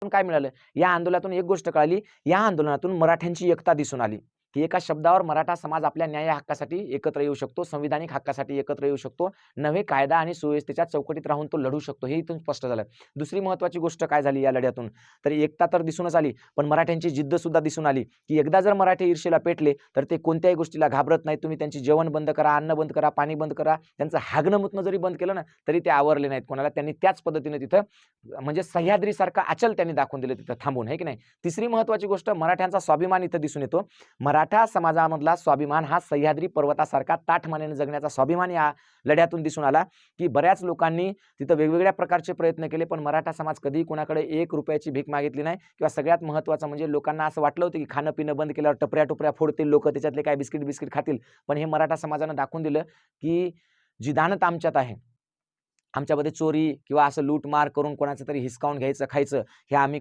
आंदोलनातून काय मिळालं? या आंदोलनातून एक गोष्ट कळाली, या आंदोलनातून मराठ्यांची एकता दिसून आली, की एका शब्दावर मराठा समाज आपल्या न्याय हक्कासाठी एकत्र येऊ शकतो, संविधानिक हक्कासाठी एकत्र येऊ शकतो, नवे कायदा आणि सुव्यवस्थेच्या चौकटीत राहून तो लढू शकतो, हे इथून स्पष्ट झालं. दुसरी महत्त्वाची गोष्ट काय झाली या लढ्यातून? तर एकता तर दिसूनच आली, पण मराठ्यांची जिद्द सुद्धा दिसून आली, की एकदा जर मराठे ईर्षेला पेटले तर ते कोणत्याही गोष्टीला घाबरत नाहीत. तुम्ही त्यांची जेवण बंद करा, अन्न बंद करा, पाणी बंद करा, त्यांचं हागणं मुतणं जरी बंद केलं ना तरी ते आवरले नाहीत कोणाला. त्यांनी त्याच पद्धतीने तिथं म्हणजे सह्याद्रीसारखं अचल त्यांनी दाखवून दिलं तिथं थांबून, आहे की नाही? तिसरी महत्त्वाची गोष्ट, मराठ्यांचा स्वाभिमान इथं दिसून येतो. मराठा समाजामधला स्वाभिमान हा सह्याद्री पर्वतासारखा ताठमानेने जगण्याचा स्वाभिमान या लढ्यातून दिसून आला, की बऱ्याच लोकांनी तिथं वेगवेगळ्या प्रकारचे प्रयत्न केले, पण मराठा समाज कधीही कोणाकडे 1 रुपयाची भीक मागितली नाही. किंवा सगळ्यात महत्त्वाचं म्हणजे लोकांना असं वाटलं होतं, की खाणं पिणं बंद केल्यावर टपऱ्या फोडतील लोकं, त्याच्यातले काय बिस्किट खातील. पण हे मराठा समाजानं दाखवून दिलं, की जी दानत आमच्यात आहे, आमच्यामध्ये चोरी किंवा असं लूटमार करून कोणाचं तरी हिसकावून घ्यायचं, खायचं, हे आम्ही